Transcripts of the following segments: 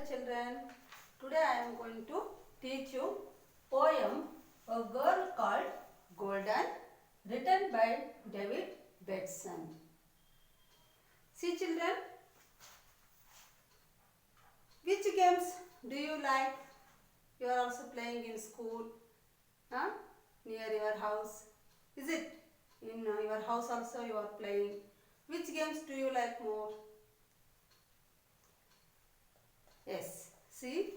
children. Today I am going to teach you poem A Girl Called Golden, written by David Bateson. See children, which games do you like? You are also playing in school, near your house. Is it? In your house also you are playing. Which games do you like more? Yes, see,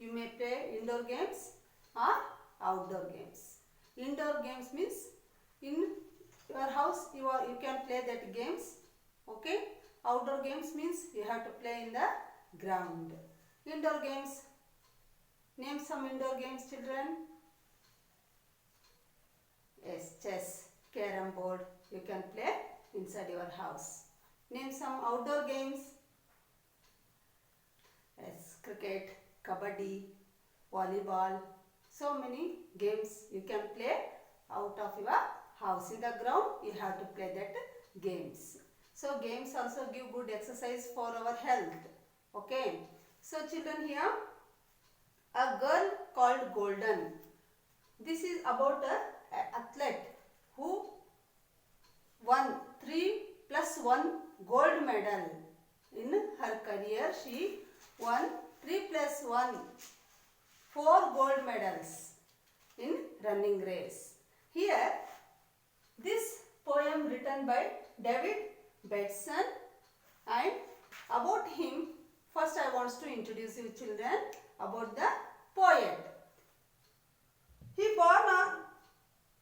you may play indoor games or outdoor games. Indoor games means in your house you can play that games. Okay. Outdoor games means you have to play in the ground. Indoor games. Name some indoor games, children. Yes, chess, carom board. You can play inside your house. Name some outdoor games. Yes, cricket, kabaddi, volleyball. So many games you can play out of your house. In the ground, you have to play that games. So games also give good exercise for our health. Okay. So children, here a girl called Golden. This is about an athlete who won 3+1 gold medal. In her career, she won 3+1 4 gold medals in running race. Here, this poem written by David Bateson, and about him, first I want to introduce you children about the poet.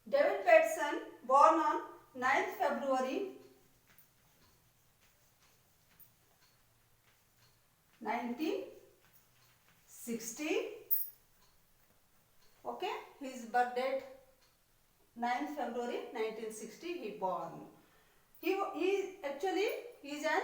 David Bateson, born on 9th February 1960. Okay, his birth date 9th February 1960 he born. He is an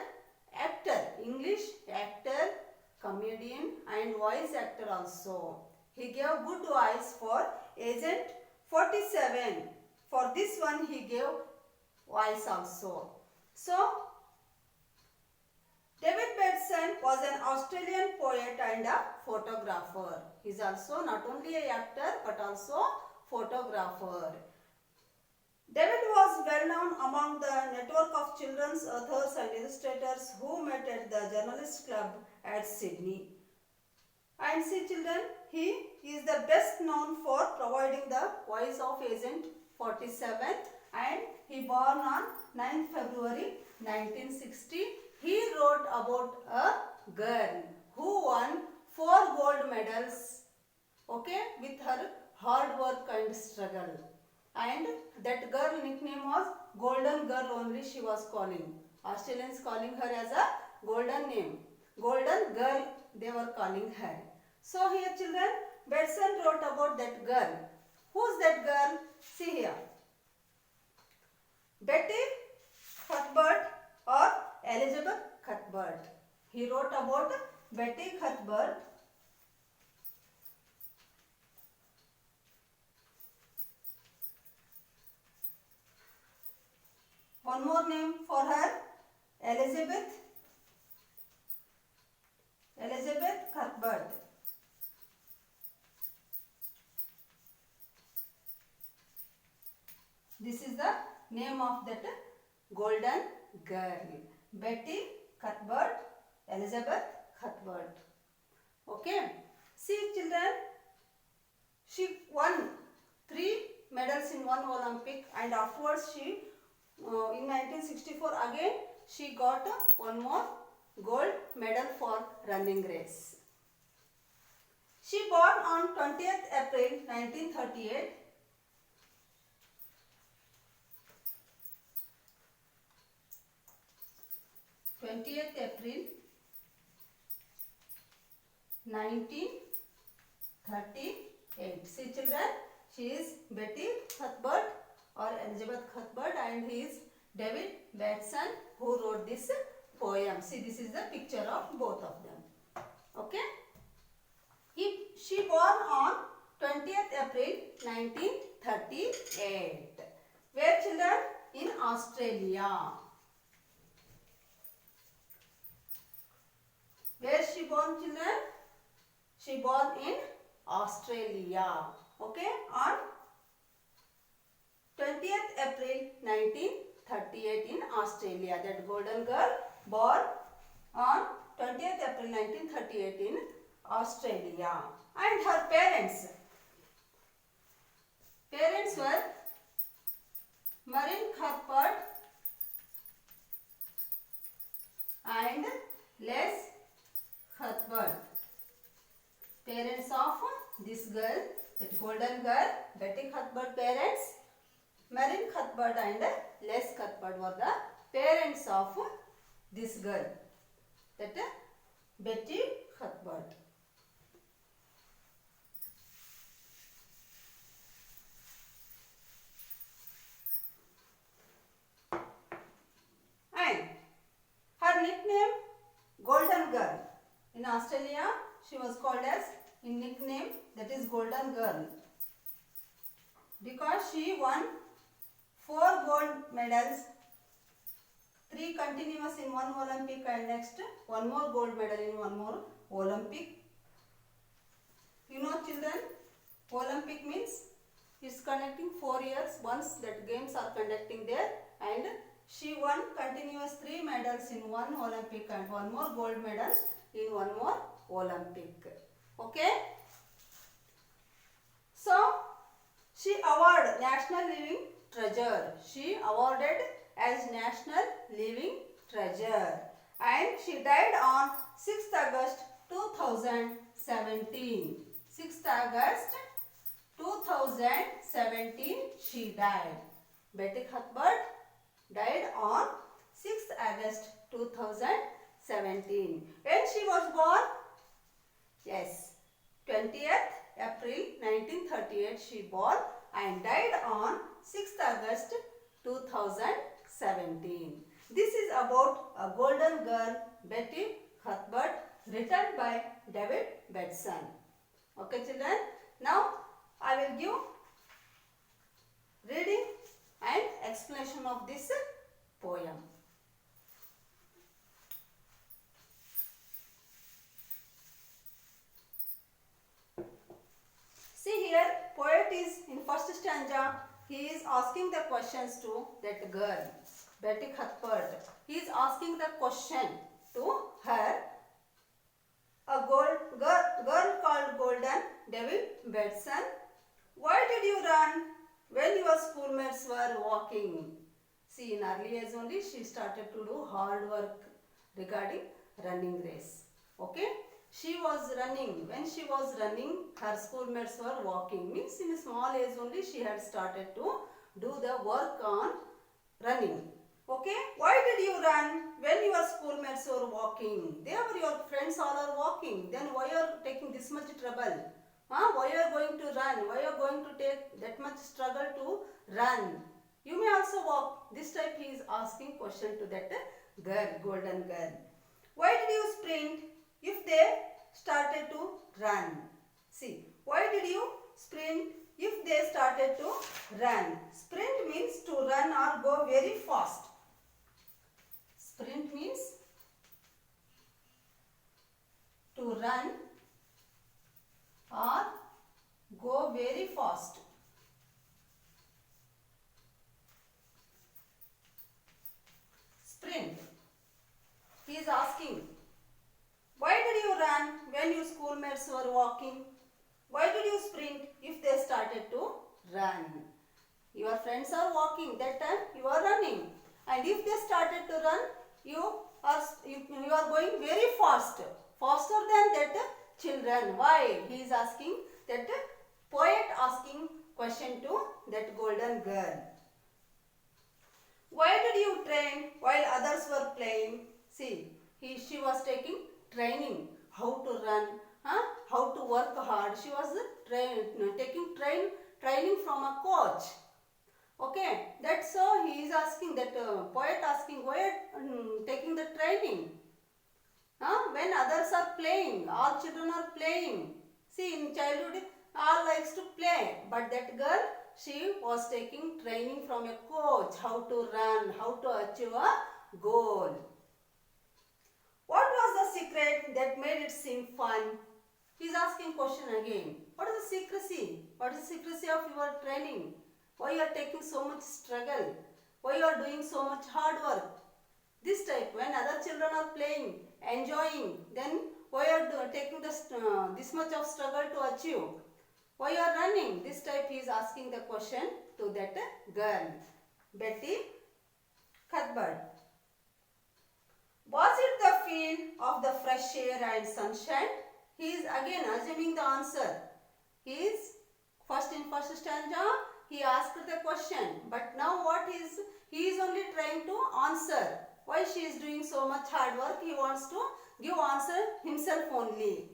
actor, English actor, comedian and voice actor also. He gave good voice for Agent 47. For this one he gave voice also. So, David Bateson was an Australian poet and a photographer. He is also not only an actor but also photographer. David was well known among the network of children's authors and illustrators who met at the Journalists Club at Sydney. And see children, he is the best known for providing the voice of Agent 47, and he born on 9th February 1960. He wrote about a girl who won 4 gold medals, okay, with her hard work and struggle. And that girl nickname was Golden Girl only she was calling. Australians calling her as a golden name. Golden Girl they were calling her. So here children, Bateson wrote about that girl. Who's that girl? See here. Betty Cuthbert or Elizabeth Cuthbert. He wrote about Betty Cuthbert. One more name for her, Elizabeth Cuthbert. This is the name of that golden girl. Betty Cuthbert, Elizabeth Cuthbert. Okay. See children, she won 3 medals in one Olympic, and afterwards she in 1964 again she got one more gold medal for running race. She born on 20th April 1938. April 1938. See children, she is Betty Cuthbert or Elizabeth Cuthbert, and he is David Bateson who wrote this poem. See, this is the picture of both of them. Okay. She born on 20th April 1938. Where children? In Australia. Where she born children? She born in Australia. Okay, on 20th April 1938 in Australia. That golden girl born on 20th April 1938 in Australia. And her parents were Marin Cuthbert and Les Cuthbert. Parents of this girl, that golden girl, Betty Cuthbert parents, Marin Cuthbert and Les Cuthbert were the parents of this girl, that Betty Cuthbert. And her nickname Golden Girl. In Australia, she was called as in nickname, that is Golden Girl, because she won 4 gold medals, 3 continuous in one Olympic, and next one more gold medal in one more Olympic. You know children, Olympic means it's conducting 4 years once that games are conducting there, and she won continuous 3 medals in one Olympic and one more gold medal in one more Olympic. Okay. So she awarded National Living Treasure. She awarded as National Living Treasure, and she died on 6th August 2017. 6th August 2017 she died. Betty Cuthbert died on 6th August 2017. When she was born? Yes, 20th April 1938 she born and died on 6th August 2017. This is about a golden girl, Betty Cuthbert, written by David Batson. Okay children, now I will give reading and explanation of this poem. See here, poet is in first stanza, he is asking the questions to that girl, Betty Cuthbert. He is asking the question to her. A girl called Golden, David Batson. Why did you run when your schoolmates were walking? See, in early age only she started to do hard work regarding running race. Okay. She was running. When she was running, her schoolmates were walking. Means in a small age only she had started to do the work on running. Okay. Why did you run when your schoolmates were walking? They were your friends all are walking. Then why are you taking this much trouble? Why are you going to run? Why are you going to take that much struggle to run? You may also walk. This type he is asking question to that girl, golden girl. Why did you sprint if they started to run? See, why did you sprint if they started to run? Sprint means to run or go very fast. Sprint means to run or go very fast. Sprint. He is asking, why did you run when your schoolmates were walking? Why did you sprint if they started to run? Your friends are walking, that time you are running. And if they started to run, you are going very fast. Faster than that children. Why? He is asking, that poet asking question to that golden girl. Why did you train while others were playing? See, she was taking training, how to run, how to work hard. She was taking training from a coach. Okay, that's so he is asking, that poet asking, why taking the training? When others are playing, all children are playing. See, in childhood, all likes to play. But that girl, she was taking training from a coach, how to run, how to achieve a goal. What was the secret that made it seem fun? He is asking question again. What is the secrecy? What is the secrecy of your training? Why you are taking so much struggle? Why you are doing so much hard work? This type, when other children are playing, enjoying, then why you are taking this much of struggle to achieve? Why you are running? This type he is asking the question to that girl, Betty Cuthbert. Was it the feel of the fresh air and sunshine? He is again assuming the answer. He is in first stanza he asked the question, but now he is only trying to answer. Why she is doing so much hard work? He wants to give answer himself only.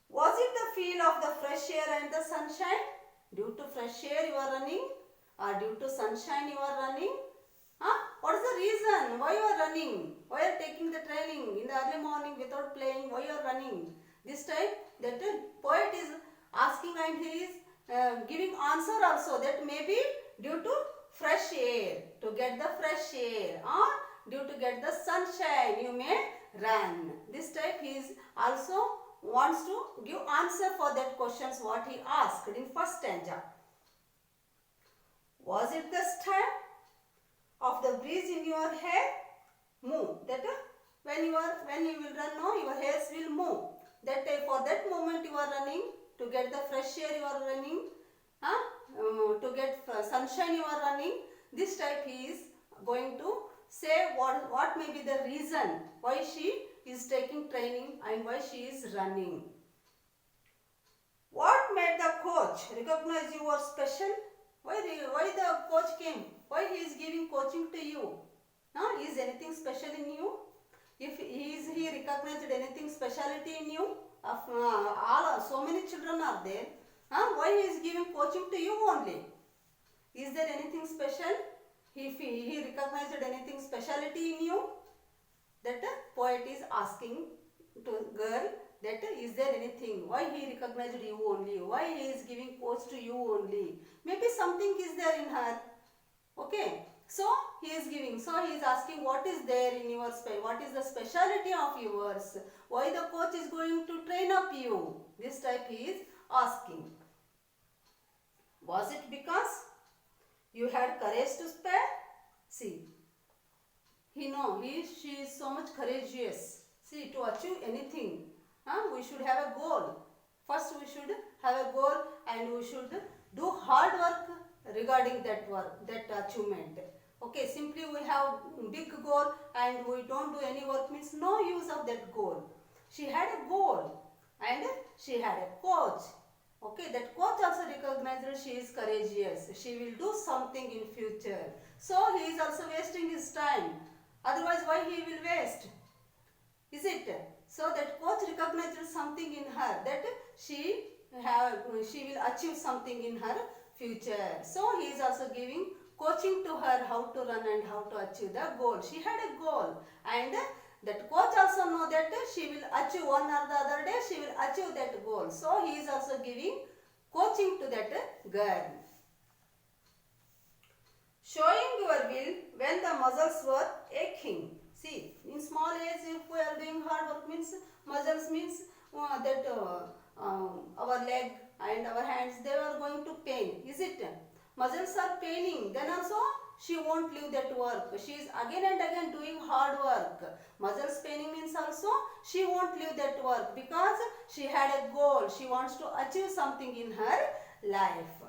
Was it the feel of the fresh air and the sunshine? Due to fresh air you are running, or due to sunshine you are running? What is the reason? Why you are running? Why you are taking the training in the early morning without playing? Why you are running? This time that poet is asking and he is giving answer also, that maybe due to fresh air, to get the fresh air, or due to get the sunshine you may run. This type he is also wants to give answer for that questions what he asked in first stanza. Was it the stem of the breeze in your hair? Move. That when you will run, no, your hairs will move. That for that moment you are running, to get the fresh air you are running, to get sunshine you are running. This type he is going to say what may be the reason why she is taking training and why she is running. What made the coach recognize you are special? Why the coach came? Why he is giving coaching to you? Is anything special in you? If he recognized anything speciality in you? So many children are there. Why he is giving coaching to you only? Is there anything special? If he recognized anything speciality in you? That poet is asking to girl that is there anything? Why he recognized you only? Why he is giving coach to you only? Maybe something is there in her. Okay. So he is giving. So he is asking what is there in your what is the speciality of yours? Why the coach is going to train up you? This type he is asking. Was it because you had courage to spare? See, she is so much courageous. See, to achieve anything, we should have a goal. First we should have a goal and we should do hard work regarding that work, that achievement. Okay, simply we have big goal and we don't do any work means no use of that goal. She had a goal and she had a coach. Okay, that coach also recognized that she is courageous. She will do something in future. So he is also wasting his time. Otherwise, why he will waste? Is it? So that coach recognized something in her, that she will achieve something in her future. So he is also giving coaching to her how to run and how to achieve the goal. She had a goal and that coach also know that she will achieve one or the other day, she will achieve that goal. So he is also giving coaching to that girl. Showing your will when the muscles were aching. See, in small age if we are doing hard work means muscles means that our leg and our hands, they are going to pain. Is it? Muscles are paining. Then also she won't leave that work. She is again and again doing hard work. Muscles paining means also she won't leave that work because she had a goal. She wants to achieve something in her life.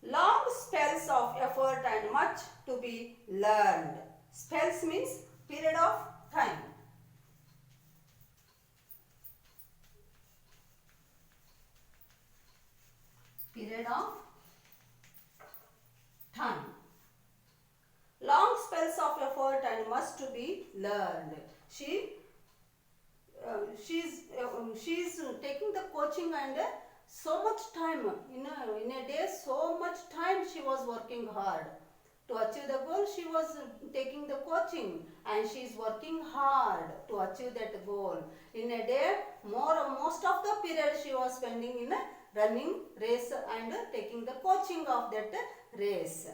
Long spells of effort and much to be learned. Spells means period of time. Period of time. Long spells of effort and much to be learned. She is taking the coaching and so much time in a day, so much time she was working hard to achieve the goal. She was taking the coaching and she is working hard to achieve that goal. In a day, most of the period she was spending in a running race and taking the coaching of that race.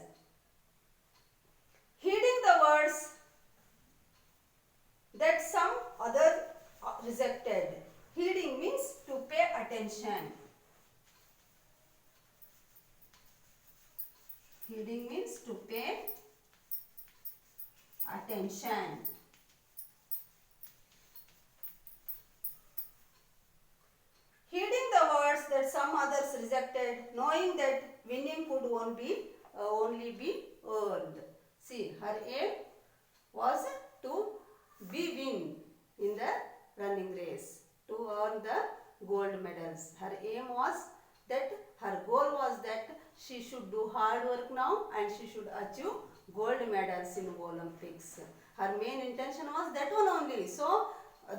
Heeding the words that some other rejected. Heeding means to pay attention. Heeding means to pay attention. Heeding the words that some others rejected, knowing that winning could only be earned. See, her aim was to be win in the running race, to earn the gold medals. Her aim was that, her goal was that she should do hard work now and she should achieve gold medals in Olympics. Her main intention was that one only. So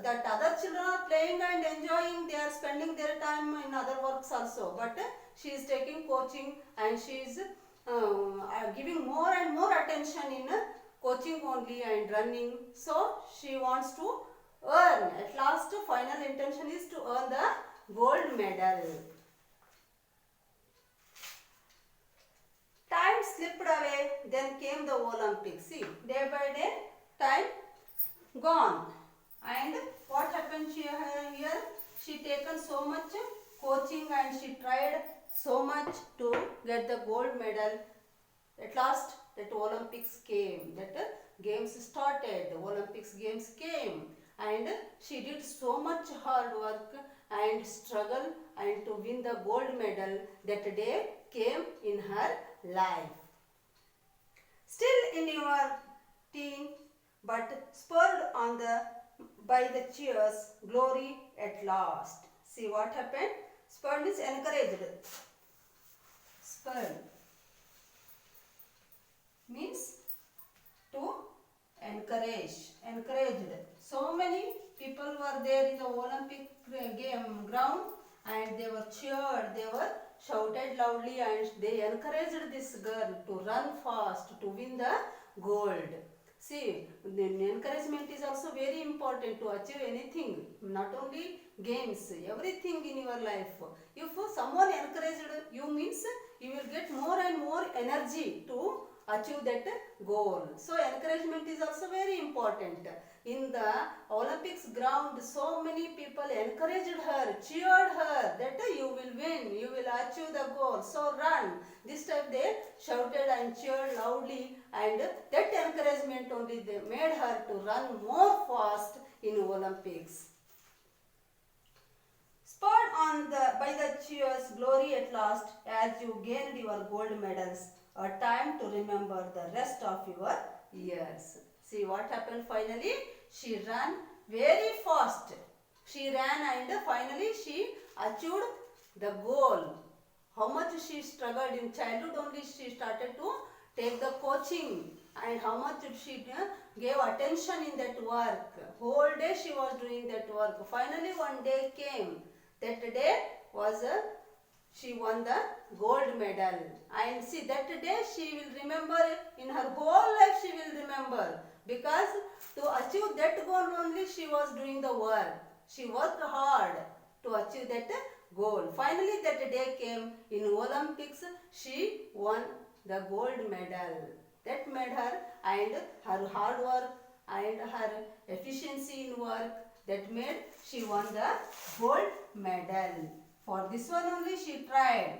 that other children are playing and enjoying, they are spending their time in other works also, but she is taking coaching and she is giving more and more attention in coaching only and running. So she wants to earn, at last final intention is to earn the gold medal. Time slipped away, then came the Olympics. See, day by day time gone. And what happened here? She taken so much coaching and she tried so much to get the gold medal. At last that Olympics came, that games started, the Olympics games came, and she did so much hard work and struggle and to win the gold medal. That day came in her life. Still in your teen, but spurred on by the cheers, glory at last. See what happened? Spurred means encouraged. Spurred means to encourage, encouraged. So many people were there in the Olympic game ground and they were cheered, they were shouted loudly and they encouraged this girl to run fast to win the gold. See, the encouragement is also very important to achieve anything, not only games, everything in your life. If someone encouraged you means you will get more and more energy to achieve that goal. So encouragement is also very important. In the Olympics ground, so many people encouraged her, cheered her that you will win, you will achieve the goal, so run. This time they shouted and cheered loudly, and that encouragement only they made her to run more fast in Olympics. Spurred on by the cheers, glory at last, as you gained your gold medals, a time to remember the rest of your years. See what happened finally? She ran very fast. She ran and finally she achieved the goal. How much she struggled in childhood only she started to take the coaching and how much she gave attention in that work. Whole day she was doing that work. Finally one day came. That day was she won the gold medal. And see that day she will remember, in her whole life she will remember, because to achieve that goal only she was doing the work. She worked hard to achieve that goal. Finally that day came in Olympics, she won the gold medal. That made her, and her hard work and her efficiency in work, that made she won the gold medal. For this one only she tried.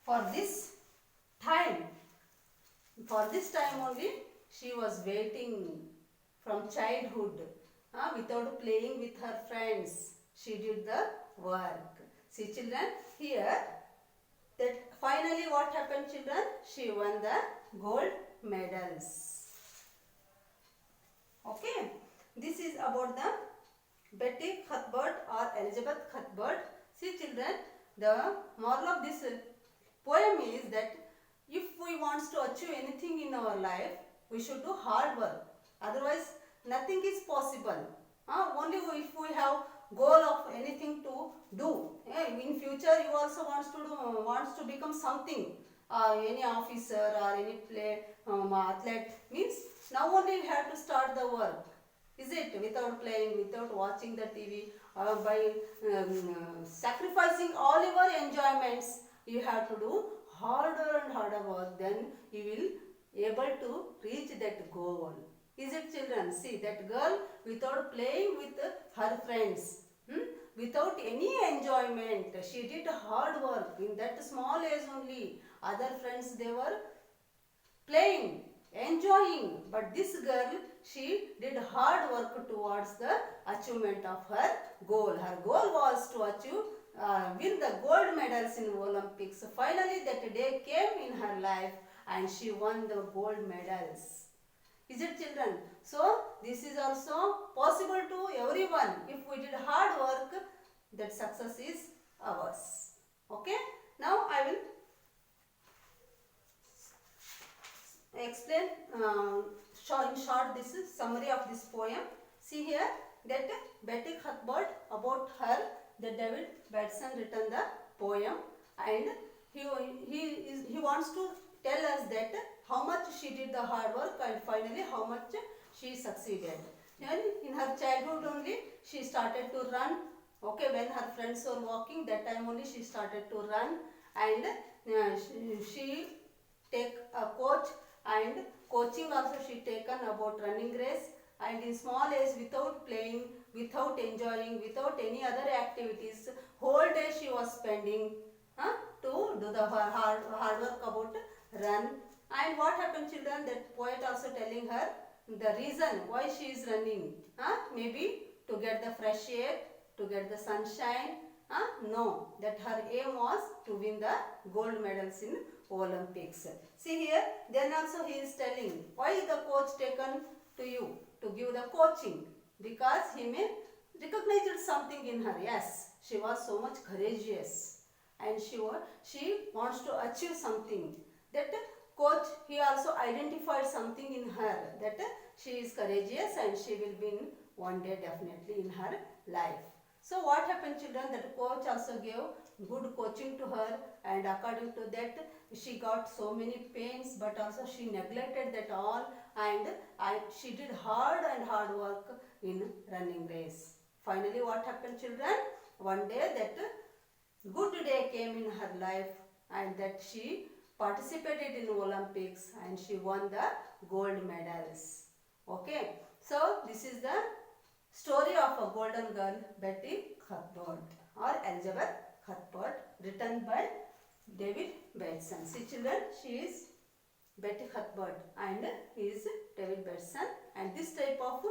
For this time only she was waiting from childhood, without playing with her friends. She did the work. See children, here that finally what happened children? She won the gold medals. Okay, this is about the Betty Cuthbert or Elizabeth Cuthbert. See children, the moral of this poem is that if we want to achieve anything in our life, we should do hard work. Otherwise, nothing is possible. Only if we have goal of anything to do. In future, you also wants to become something. Any officer or any athlete means now only you have to start the work. Is it? Without playing, without watching the TV, by sacrificing all your enjoyments, you have to do harder and harder work. Then you will able to reach that goal. Is it, children? See, that girl without playing with her friends, without any enjoyment, she did hard work in that small age only. Other friends, they were playing, enjoying, but this girl, she did hard work towards the achievement of her goal. Her goal was to achieve, win the gold medals in Olympics. Finally, that day came in her life and she won the gold medals. Is it, children? So, this is also possible to everyone. If we did hard work, that success is ours. Okay? Now, I will explain in short this is summary of this poem. See here that Betty Cuthbert, about her, the David Batson written the poem, and he wants to tell us that how much she did the hard work and finally how much she succeeded. And in her childhood only she started to run. Okay, when her friends were walking, that time only she started to run, and she take a coach, and coaching also she taken about running race, and in small age, without playing, without enjoying, without any other activities, whole day she was spending to do the hard work about run. And what happened, children? That poet also telling her the reason why she is running. Maybe to get the fresh air, to get the sunshine. No, that her aim was to win the gold medals in Olympics. See here, then also he is telling why the coach taken to you to give the coaching, because he may recognized something in her. Yes, she was so much courageous and she wants to achieve something. That coach, he also identified something in her, that she is courageous and she will win one day definitely in her life. So what happened, children? That coach also gave good coaching to her, and according to that she got so many pains, but also she neglected that all, and she did hard work in running race. Finally what happened, children? One day that good day came in her life, and that she participated in Olympics and she won the gold medals. Okay, so this is the story of a golden girl, Betty Cuthbert or Elizabeth Cuthbert, written by David Batson. See, children, she is Betty Cuthbert and he is David Batson, and this type of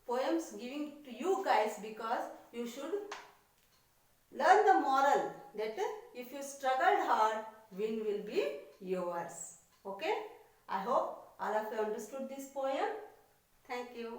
poems giving to you guys because you should learn the moral that if you struggled hard, win will be yours. Okay, I hope all of you understood this poem. Thank you.